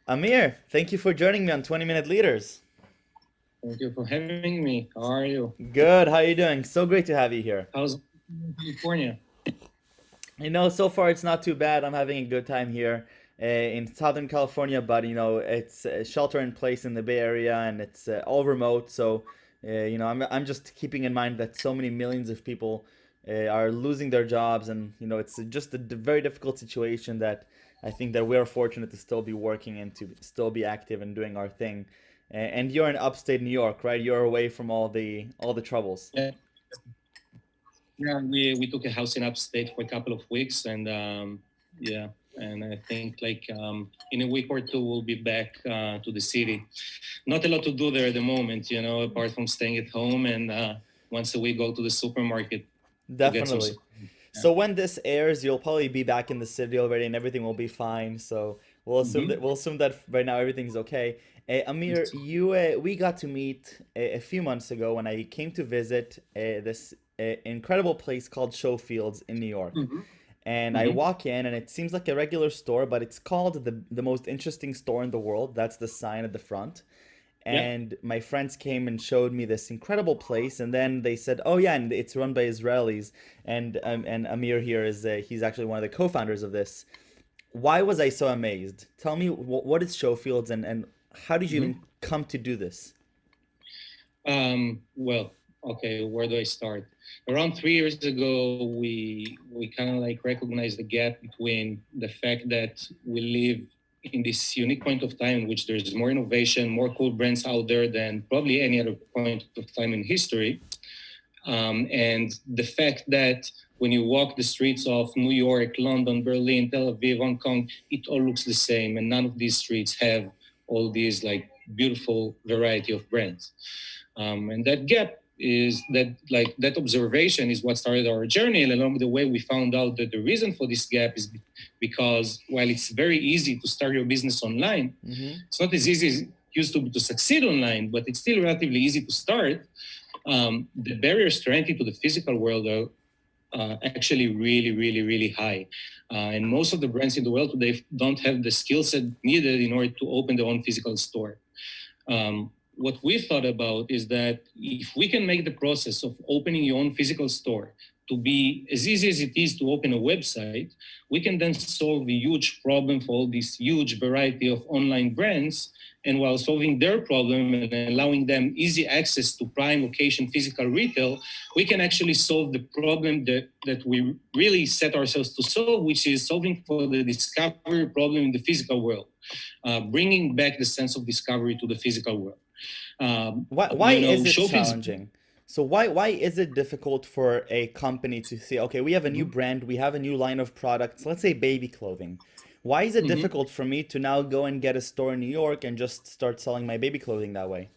Amir, thank you for joining me on 20 Minute Leaders. Thank you for having me. How are you? Good, how are you doing? So great to have you here. How's California? So far it's not too bad. I'm having a good time here in Southern California, but it's shelter in place in the Bay Area and it's all remote. So, I'm just keeping in mind that so many millions of people are losing their jobs, and it's just a very difficult situation that I think that we're fortunate to still be working and to still be active and doing our thing. And you're in upstate New York, right? You're away from all the troubles. Yeah, yeah. We took a house in upstate for a couple of weeks, and yeah, and I think like in a week or two we'll be back to the city. Not a lot to do there at the moment, apart from staying at home and once a week go to the supermarket to get some. Definitely. So when this airs, you'll probably be back in the city already, and everything will be fine. So Mm-hmm. we'll assume that right now everything's okay. Amir, you we got to meet a few months ago when I came to visit this incredible place called Showfields in New York. Mm-hmm. And I Mm-hmm. walk in, and it seems like a regular store, but it's called the most interesting store in the world. That's the sign at the front. Yeah. And my friends came and showed me this incredible place, and then they said, oh yeah, and it's run by Israelis, and Amir here is he's actually one of the co-founders of this. Why was I so amazed? Tell me, what is Showfields, and how did you Mm-hmm. even come to do this? Well, okay, where do I start? Around 3 years ago, we kind of like recognized the gap between the fact that we live in this unique point of time in which there's more innovation, more cool brands out there than probably any other point of time in history. And the fact that when you walk the streets of New York, London, Berlin, Tel Aviv, Hong Kong, it all looks the same, and none of these streets have all these like beautiful variety of brands. And that gap is that like that observation is what started our journey. And along the way, we found out that the reason for this gap is because while it's very easy to start your business online, Mm-hmm. it's not as easy as it used to succeed online, but it's still relatively easy to start. The barriers to entry to the physical world are actually really, really, really high. And most of the brands in the world today don't have the skill set needed in order to open their own physical store. What we thought about is that if we can make the process of opening your own physical store to be as easy as it is to open a website, we can then solve a huge problem for all this huge variety of online brands. And while solving their problem and allowing them easy access to prime location physical retail, we can actually solve the problem that we really set ourselves to solve, which is solving for the discovery problem in the physical world, bringing back the sense of discovery to the physical world. Why is it Showfields. challenging? So why is it difficult for a company to say, okay, we have a new Mhm. brand, we have a new line of products, let's say baby clothing. Why is it Mhm. difficult for me to now go and get a store in New York and just start selling my baby clothing that way?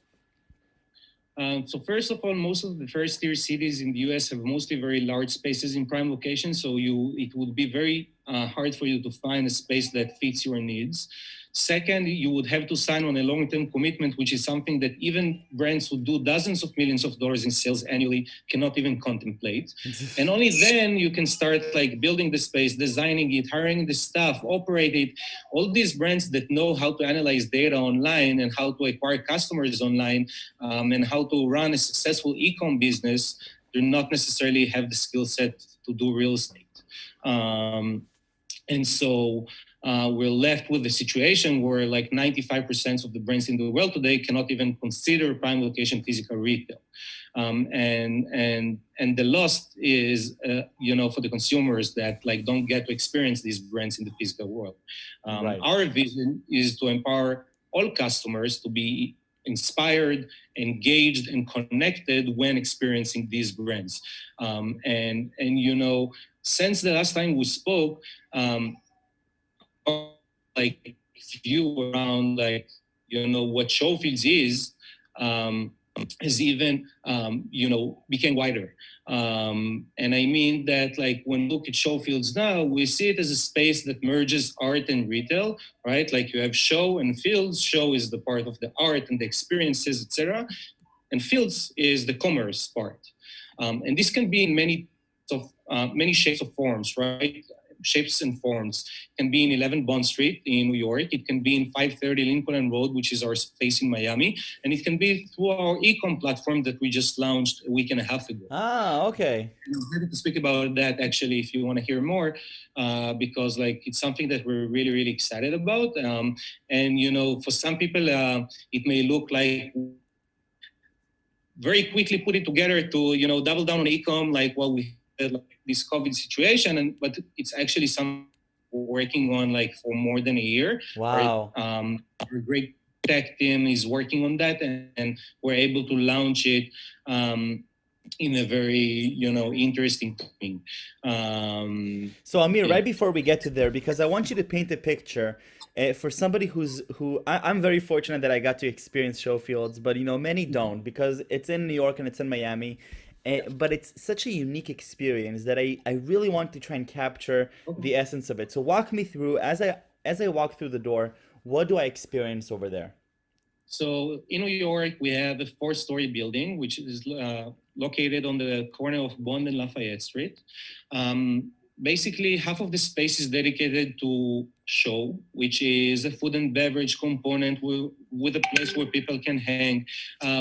So first of all, most of the first tier cities in the US have mostly very large spaces in prime locations. So it would be very hard for you to find a space that fits your needs. Second, you would have to sign on a long-term commitment, which is something that even brands who do dozens of millions of dollars in sales annually cannot even contemplate. And only then you can start like building the space, designing it, hiring the staff, operate it. All these brands that know how to analyze data online and how to acquire customers online, and how to run a successful e-com business do not necessarily have the skill set to do real estate. Um, and so we're left with a situation where like 95% of the brands in the world today cannot even consider prime location physical retail. And the loss is for the consumers that like don't get to experience these brands in the physical world. Right. Our vision is to empower all customers to be inspired, engaged, and connected when experiencing these brands. And since the last time we spoke, like view around like what Showfields is. has even became wider. And I mean that, like, when we look at show fields now, we see it as a space that merges art and retail, right? Like, you have show and fields. Show is the part of the art and the experiences, etc., and fields is the commerce part. And this can be in many shapes of forms, right? Shapes and forms. It can be in 11 Bond Street in New York. It can be in 530 Lincoln Road, which is our space in Miami. And it can be through our e-com platform that we just launched a week and a half ago. Ah, okay. I'm happy to speak about that, actually, if you want to hear more, because, like, it's something that we're really, really excited about. And for some people, it may look like very quickly put it together to double down on e-com, like what we had, like this COVID situation, and but it's actually something we're working on, like, for more than a year. Right, Wow. our great tech team is working on that, and we're able to launch it in a very interesting timing. So Amir, Yeah. right before we get to there, because I want you to paint a picture for somebody I'm very fortunate that I got to experience Showfields, but many don't because it's in New York and it's in Miami. But it's such a unique experience that I really want to try and capture the essence of it. So walk me through as I walk through the door, what do I experience over there? So in New York, we have a four-story building, which is located on the corner of Bond and Lafayette Street. Basically, half of the space is dedicated to show, which is a food and beverage component with a place where people can hang,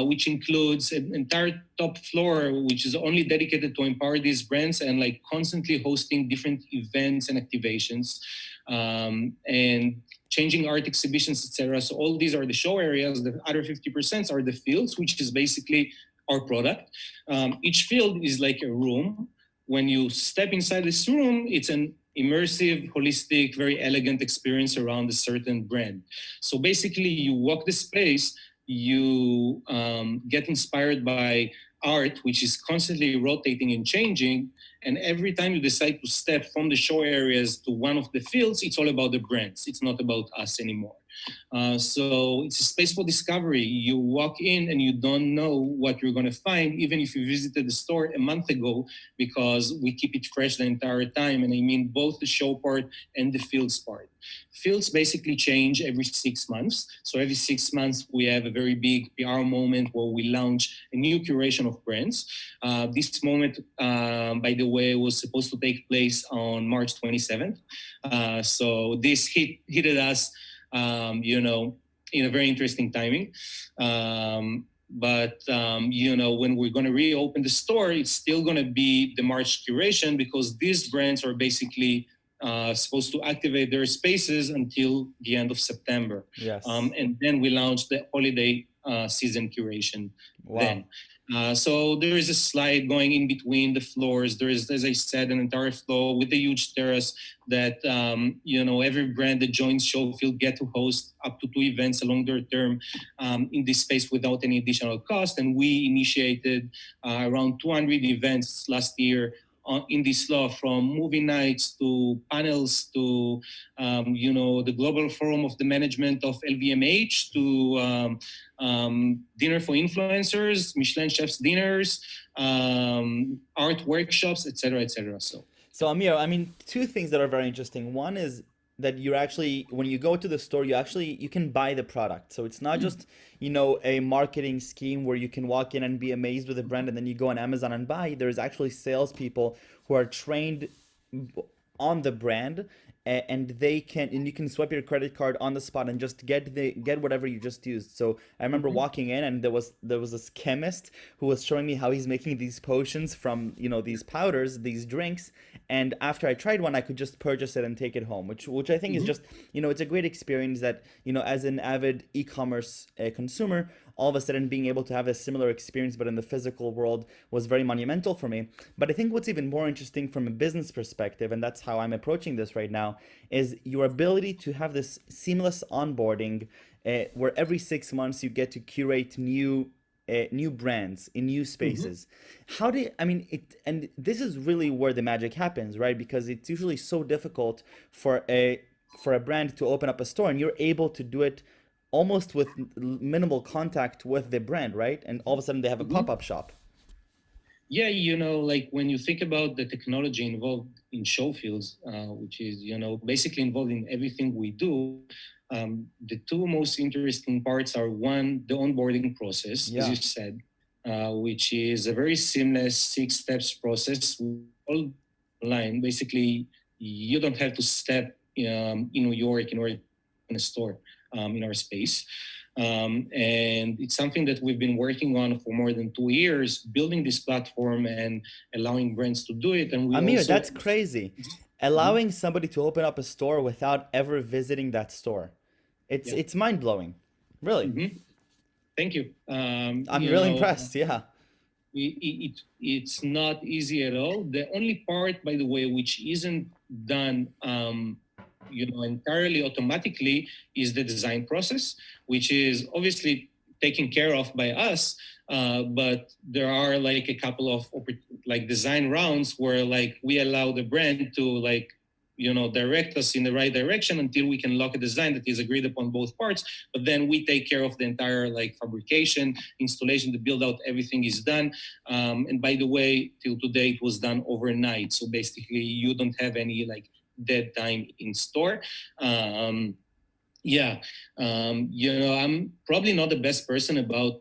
which includes an entire top floor, which is only dedicated to empower these brands and, like, constantly hosting different events and activations. And changing art exhibitions, etc. So all these are the show areas. The other 50% are the fields, which is basically our product. Each field is like a room. When you step inside this room, it's an immersive, holistic, very elegant experience around a certain brand. So basically, you walk the space, you get inspired by art, which is constantly rotating and changing. And every time you decide to step from the show areas to one of the fields, it's all about the brands. It's not about us anymore. So it's a space for discovery. You walk in and you don't know what you're going to find, even if you visited the store a month ago, because we keep it fresh the entire time. And I mean both the show part and the fields part. Fields basically change every 6 months. So every 6 months, we have a very big PR moment where we launch a new curation of brands. This moment, by the way, was supposed to take place on March 27th. So this hit us in a very interesting timing. But when we're going to reopen the store, it's still going to be the March curation because these brands are basically supposed to activate their spaces until the end of September. Yes. And then we launched the holiday season curation Wow. then. So there is a slide going in between the floors. There is, as I said, an entire floor with a huge terrace that every brand that joins Showfield get to host up to 2 events along their term in this space without any additional cost. And we initiated around 200 events last year in this law, from movie nights to panels to the global forum of the management of LVMH to dinner for influencers, Michelin chefs dinners, art workshops, etc., etc. So Amir, I mean, two things that are very interesting. One is that you're actually when you go to the store, you can buy the product. So it's not just, a marketing scheme where you can walk in and be amazed with the brand and then you go on Amazon and buy. There's actually salespeople who are trained on the brand and you can swipe your credit card on the spot and just get whatever you just used. So I remember Mhm. walking in and there was this chemist who was showing me how he's making these potions from these powders, these drinks, and after I tried one I could just purchase it and take it home, which I think is Mhm. just it's a great experience that as an avid e-commerce consumer, all of a sudden being able to have a similar experience but in the physical world was very monumental for me. But I think what's even more interesting from a business perspective, and that's how I'm approaching this right now, is your ability to have this seamless onboarding where every 6 months you get to curate new brands in new Mhm. spaces. How do I mean it? And this is really where the magic happens, right? Because it's usually so difficult for a brand to open up a store, and you're able to do it almost with minimal contact with the brand, right? And all of a sudden they have a Mhm. pop-up shop. Yeah, like when you think about the technology involved in show fields, which is, basically involved in everything we do, the two most interesting parts are one, the onboarding process, as you Yeah. said, which is a very seamless 6 steps process, all online. Basically, you don't have to step in New York in order to open a store in our space. And it's something that we've been working on for more than 2 years, building this platform and allowing brands to do it. And we Amir, also, that's crazy. Mhm. Allowing somebody to open up a store without ever visiting that store. It's Yeah. it's mind-blowing. Really. Hmm. Thank you. I'm really impressed. Yeah. It's not easy at all. The only part, by the way, which isn't done, entirely automatically, is the design process, which is obviously taken care of by us. But there are like a couple of like design rounds where like we allow the brand to like direct us in the right direction until we can lock a design that is agreed upon both parts. But then we take care of the entire like fabrication, installation, the build out, everything is done. And by the way, till today it was done overnight, so basically you don't have any like dead time in store. um, yeah, I'm probably not the best person about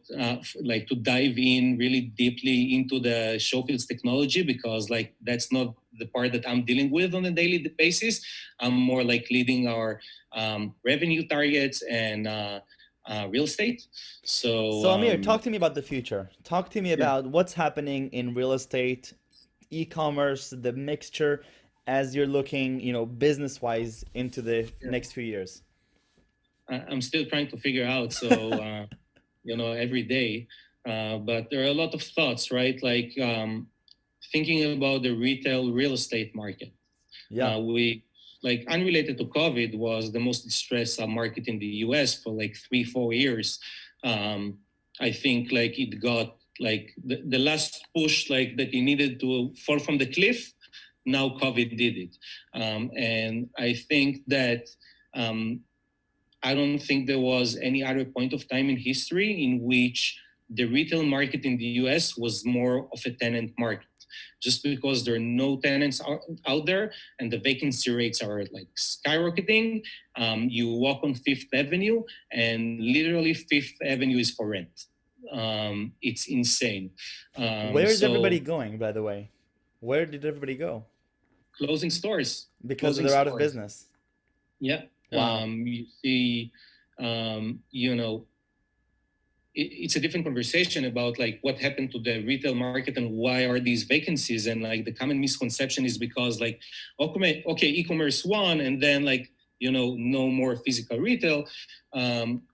like to dive in really deeply into the showfields technology, because like that's not the part that I'm dealing with on a daily basis. I'm more like leading our revenue targets and real estate. So So Amir, talk to me about the future. Talk to me yeah, about what's happening in real estate, e-commerce, the mixture as you're looking, business-wise into the yeah. next few years. I'm still trying to figure out. So every day, but there are a lot of thoughts, right? Like thinking about the retail real estate market. Yeah. We like unrelated to COVID was the most distressed market in the U.S. for like 3-4 years. Um, I think like it got like the last push like that it needed to fall from the cliff. Now COVID did it, and I think that um, I don't think there was any other point of time in history in which the retail market in the US was more of a tenant market. Just because there are no tenants out there and the vacancy rates are like skyrocketing, you walk on Fifth Avenue and literally Fifth Avenue is for rent. It's insane. Where is everybody So going, by the way? Where did everybody go? closing stores, Because closing they're out of stores. business. Yeah. Wow. You see, it's a different conversation about like what happened to the retail market and why are these vacancies. And like the common misconception is because like okay, e-commerce won, and then like no more physical retail,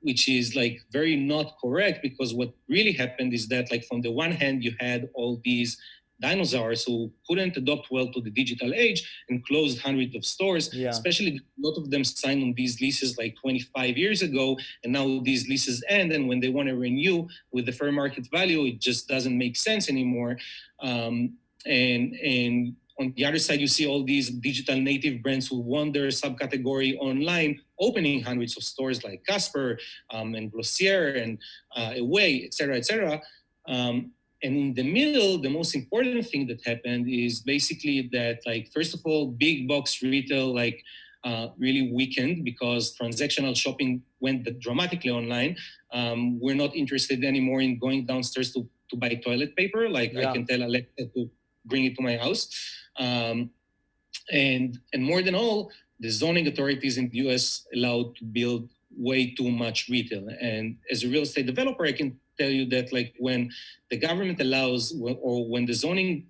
which is like very not correct, because what really happened is that like from the one hand you had all these dinosaurs who couldn't adopt well to the digital age and closed hundreds of stores, Yeah. especially a lot of them signed on these leases like 25 years ago, and now these leases end, and when they want to renew with the fair market value, it just doesn't make sense anymore. And on the other side, you see all these digital native brands who won their subcategory online, opening hundreds of stores like Casper and Glossier and Away, et cetera. And in the middle, the most important thing that happened is basically that, like, first of all, big box retail, like, really weakened because transactional shopping went dramatically online. We're not interested anymore in going downstairs to buy toilet paper. Like I Yeah. can tell Alexa to bring it to my house. And more than all, the zoning authorities in the US allowed to build way too much retail. And as a real estate developer, I can tell you that like when the government allows or when the zoning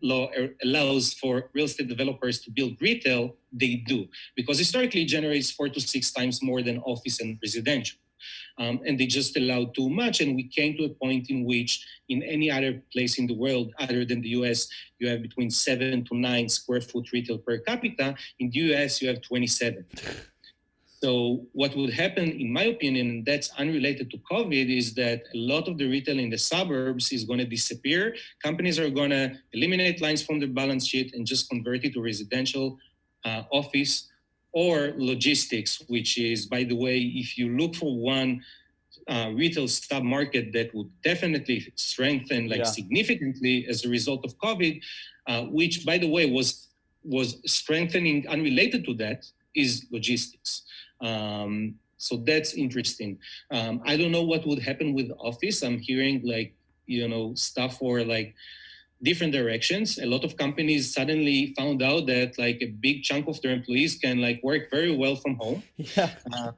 law allows for real estate developers to build retail, they do, because historically it generates 4 to 6 times more than office and residential. And they just allowed too much. And we came to a point in which, in any other place in the world other than the US, you have between 7 to 9 square foot retail per capita. In the US, you have 27. So what would happen, in my opinion, and that's unrelated to COVID, is that a lot of the retail in the suburbs is going to disappear. Companies are going to eliminate lines from their balance sheet and just convert it to residential, office, or logistics, which is, by the way, if you look for one retail sub market that would definitely strengthen like Yeah. significantly as a result of COVID, which by the way was strengthening unrelated to that, is logistics. So that's interesting. I don't know what would happen with office. I'm hearing like stuff for like different directions. A lot of companies suddenly found out that like a big chunk of their employees can like work very well from home. Yeah. Uh,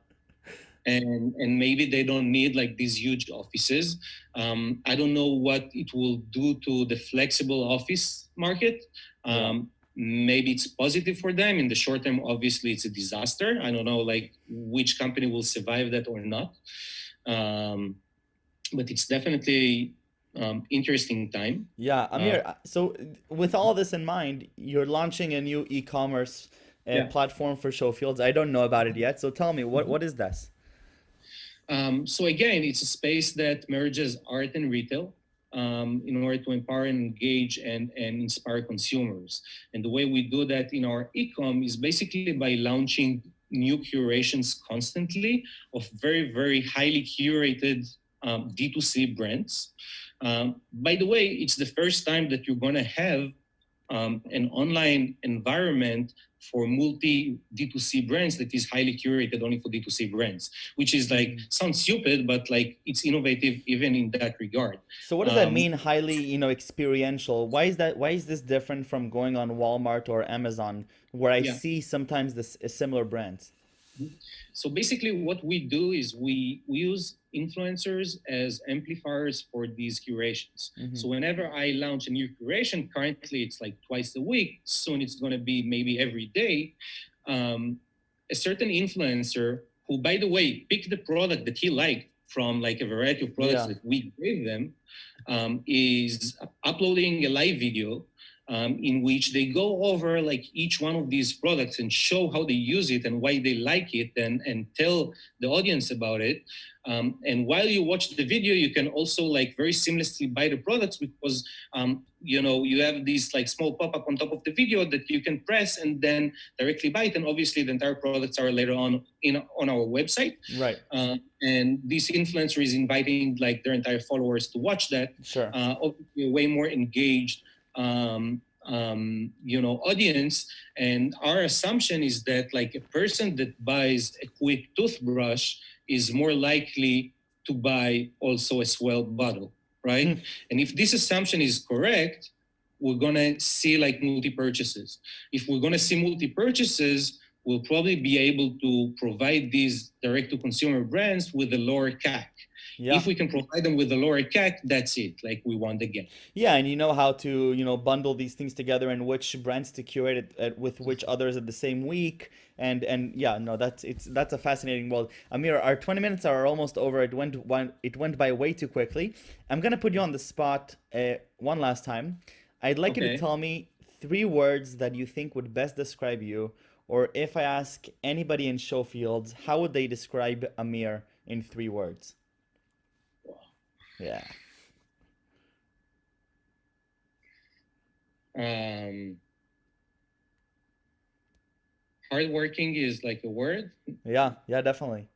and maybe they don't need like these huge offices. I don't know what it will do to the flexible office market. Yeah. Maybe it's positive for them in the short term. Obviously, it's a disaster. I don't know like which company will survive that or not. Um, but it's definitely interesting time. Yeah, Uh, Amir, so with all this in mind, you're launching a new e-commerce yeah. platform for Showfields. I don't know about it yet, so tell me, what is this? So again, it's a space that merges art and retail in order to empower and engage and inspire consumers. And the way we do that in our ecom is basically by launching new curations constantly of very, very highly curated D2C brands. By the way, it's the first time that you're going to have an online environment for multi D2C brands that is highly curated only for D2C brands, which is like Mhm. sounds stupid, but like it's innovative even in that regard. So what does that Um, mean, highly, experiential? Why is that, why is this different from going on Walmart or Amazon, where I yeah. see sometimes this similar brands? So basically, what we do is we use influencers as amplifiers for these curations. Hmm. So whenever I launch a new curation, currently it's like twice a week. Soon it's going to be maybe every day. Um, a certain influencer who, by the way, picked the product that he liked from like a variety of products Yeah. that we gave them, is uploading a live video in which they go over like each one of these products and show how they use it and why they like it and tell the audience about it. And while you watch the video, you can also like very seamlessly buy the products because you have these like small pop-up on top of the video that you can press and then directly buy it. And obviously the entire products are later on our website. Right. And this influencer is inviting like their entire followers to watch that. Sure. Obviously a way more engaged audience. And our assumption is that like a person that buys a quick toothbrush is more likely to buy also a swell bottle, right? And if this assumption is correct, we're gonna see like multi purchases. If we're gonna see multi purchases, we'll probably be able to provide these direct to consumer brands with a lower CAC. Yeah. If we can provide them with a lower CAC, that's it. Like we won the game. Yeah, and you know how to, bundle these things together and which brands to curate it with which others at the same week. And yeah, no, that's a fascinating world. Amir, our 20 minutes are almost over. It went by way too quickly. I'm gonna put you on the spot one last time. I'd like you to Okay. tell me three words that you think would best describe you, or if I ask anybody in Showfields, how would they describe Amir in three words? Yeah. Um, Hardworking is like a word. Yeah, yeah, definitely.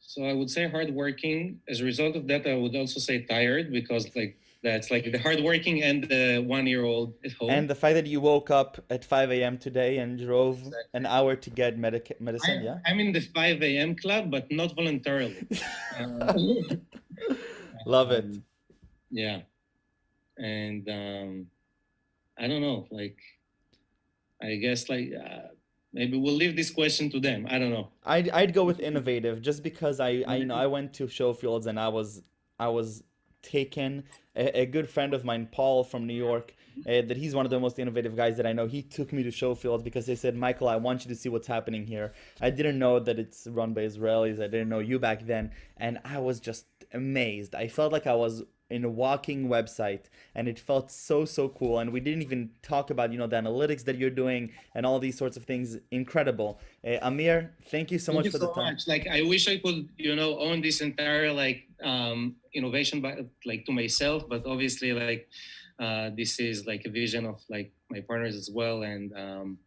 So I would say hardworking. As a result of that, I would also say tired because like that's like the hardworking and the 1 year old at home. And the fact that you woke up at 5 a.m. today and drove an Exactly. hour to get medicine, yeah? I'm in the 5 a.m. club, but not voluntarily. Um, Love it. um, yeah. And I don't know, like, I guess like maybe we'll leave this question to them. I don't know. I'd go with innovative just because I went to Showfields and I was taken. A good friend of mine, Paul from New York, that he's one of the most innovative guys that I know. He took me to Showfields because they said, Michael, I want you to see what's happening here. I didn't know that it's run by Israelis. I didn't know you back then, and I was just amazed. I felt like I was in a walking website, and it felt so cool. And we didn't even talk about the analytics that you're doing and all these sorts of things. Incredible. Amir, thank you so Thank much you for the so time. much. Like, I wish I could, own this entire like innovation, by like to myself. But obviously, like, this is like a vision of like my partners as well, and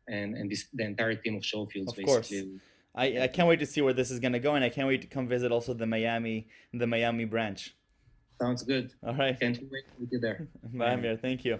and the entire team of Showfields Of course. basically. I Yeah, can't wait to see where this is gonna go, and I can't wait to come visit also the Miami branch. sounds good. All right. Can't wait to meet you there. Bye, Bye, man. Amir. Thank you.